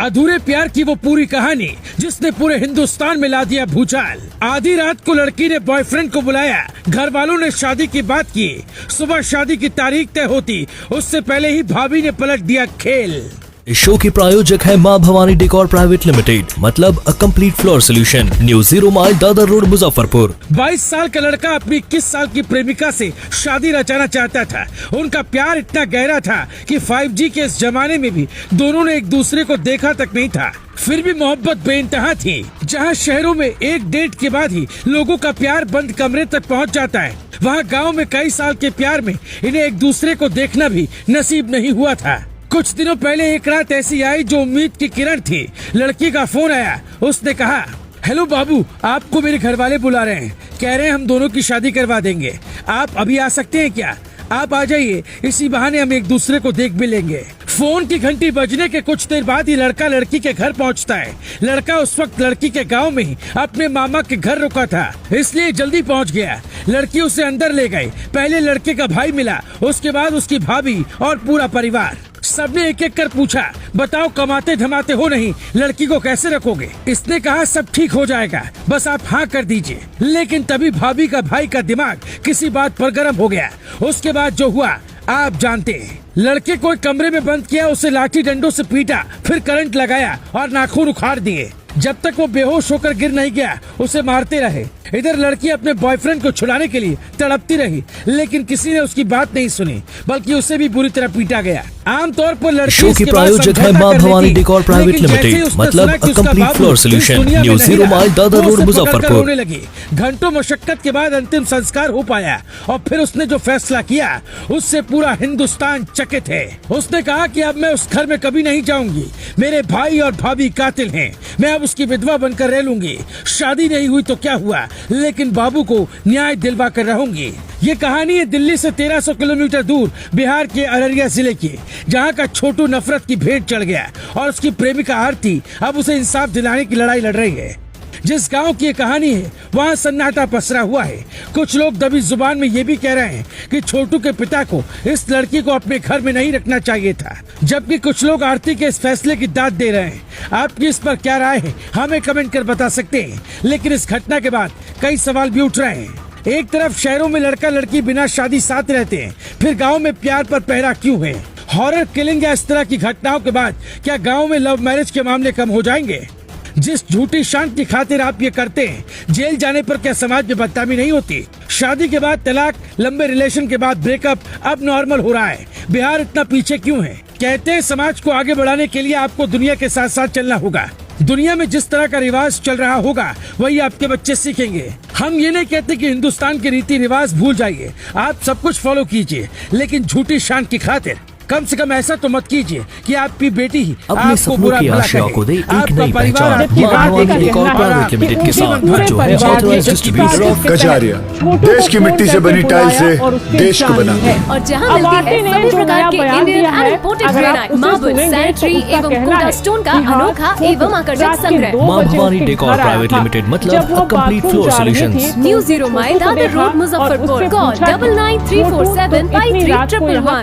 अधूरे प्यार की वो पूरी कहानी जिसने पूरे हिंदुस्तान में ला दिया भूचाल। आधी रात को लड़की ने बॉयफ्रेंड को बुलाया, घर वालों ने शादी की बात की। सुबह शादी की तारीख तय होती उससे पहले ही भाभी ने पलट दिया खेल। इस शो के प्रायोजक है मां भवानी डेकोर प्राइवेट लिमिटेड, मतलब a complete floor solution, new 0 mile Dadar road Muzaffarpur. 22 साल का लड़का अपनी 21 साल की प्रेमिका से शादी रचाना चाहता था। उनका प्यार इतना गहरा था कि 5G के इस जमाने में भी दोनों ने एक दूसरे को देखा तक नहीं था। फिर भी मोहब्बत बेइंतहा थी। जहां शहरों में एक डेट के बाद ही लोगों का प्यार बंद कमरे तक पहुंच जाता है, वहां गाँव में कई साल के प्यार में इन्हें एक दूसरे को देखना भी नसीब नहीं हुआ था। कुछ दिनों पहले एक रात ऐसी आई जो उम्मीद की किरण थी। लड़की का फोन आया, उसने कहा, हेलो बाबू, आपको मेरे घर वाले बुला रहे हैं, कह रहे हैं हम दोनों की शादी करवा देंगे, आप अभी आ सकते हैं क्या? आप आ जाइए, इसी बहाने हम एक दूसरे को देख भी लेंगे। फोन की घंटी बजने के कुछ देर बाद ही लड़का लड़की के घर पहुंचता है। लड़का उस वक्त लड़की के गांव में ही अपने मामा के घर रुका था, इसलिए जल्दी पहुंच गया। लड़की उसे अंदर ले गई। पहले लड़के का भाई मिला, उसके बाद उसकी भाभी और पूरा परिवार। सबने एक एक कर पूछा, बताओ कमाते धमाते हो नहीं, लड़की को कैसे रखोगे? इसने कहा सब ठीक हो जाएगा, बस आप हाँ कर दीजिए। लेकिन तभी भाभी का भाई का दिमाग किसी बात पर गर्म हो गया। उसके बाद जो हुआ आप जानते हैं। लड़के को एक कमरे में बंद किया, उसे लाठी डंडों से पीटा, फिर करंट लगाया और नाखून उखाड़ दिए। जब तक वो बेहोश होकर गिर नहीं गया उसे मारते रहे। इधर लड़की अपने बॉयफ्रेंड को छुड़ाने के लिए तड़पती रही, लेकिन किसी ने उसकी बात नहीं सुनी, बल्कि उसे भी बुरी तरह पीटा गया। आमतौर पर लड़की शो के प्रायोजक है मां भवानी डेकोर प्राइवेट लिमिटेड, मतलब a complete floor solution, new 0 mile Dadar road Muzaffarpur. रोने लगी। घंटों मशक्कत के बाद अंतिम संस्कार हो पाया और फिर उसने जो फैसला किया उससे पूरा हिंदुस्तान चकित है। उसने कहा कि अब मैं उस घर में कभी नहीं जाऊंगी, मेरे भाई और भाभी कातिल हैं, मैं अब उसकी विधवा बनकर रह लूंगी। शादी नहीं हुई तो क्या हुआ, लेकिन बाबू को न्याय दिलवा कर रहूंगी। ये कहानी है दिल्ली से 1300 किलोमीटर दूर बिहार के अररिया जिले की, जहां का छोटू नफरत की भेंट चढ़ गया और उसकी प्रेमिका आरती अब उसे इंसाफ दिलाने की लड़ाई लड़ रही है। जिस गांव की ये कहानी है वहां सन्नाटा पसरा हुआ है। कुछ लोग दबी जुबान में ये भी कह रहे हैं कि छोटू के पिता को इस लड़की को अपने घर में नहीं रखना चाहिए था, जबकि कुछ लोग आरती के इस फैसले की दाद दे रहे हैं। आपकी इस पर क्या राय है, हमें कमेंट कर बता सकते हैं। लेकिन इस घटना के बाद कई सवाल भी उठ रहे हैं। एक तरफ शहरों में लड़का लड़की बिना शादी साथ रहते हैं, फिर गाँव में प्यार पर पहरा क्यों है? हॉरर किलिंग या इस तरह की घटनाओं के बाद क्या गाँव में लव मैरिज के मामले कम हो जाएंगे? जिस झूठी शान की खातिर आप ये करते हैं, जेल जाने पर क्या समाज में बदनामी नहीं होती? शादी के बाद तलाक, लंबे रिलेशन के बाद ब्रेकअप अब नॉर्मल हो रहा है। बिहार इतना पीछे क्यों है? कहते हैं समाज को आगे बढ़ाने के लिए आपको दुनिया के साथ साथ चलना होगा। दुनिया में जिस तरह का रिवाज चल रहा होगा वही आपके बच्चे सीखेंगे। हम ये नहीं कहते कि हिंदुस्तान के रीति रिवाज भूल जाइए, आप सब कुछ फॉलो कीजिए, लेकिन झूठी शान की खातिर कम से कम ऐसा तो मत कीजिए कि आपकी बेटी ही अपने सपनों की आशा को दे एक नई पहचान। मां भवानी डेकोर प्राइवेट लिमिटेड के साथ, जो है ऑथराइज्ड डिस्ट्रीब्यूटर ऑफ कचारिया, देश की मिट्टी से बनी टाइल से देश को बनाते हैं। और जहां मिलती है सभी प्रकार के Indian and imported granite, marble, sanitary एवं कोडा स्टोन का अनोखा एवं आकर्षक संग्रह। मां भवानी डेकोर प्राइवेट लिमिटेड, मतलब a complete floor solutions, new 0 mile Dadar road Muzaffarpur. Call 9934753111।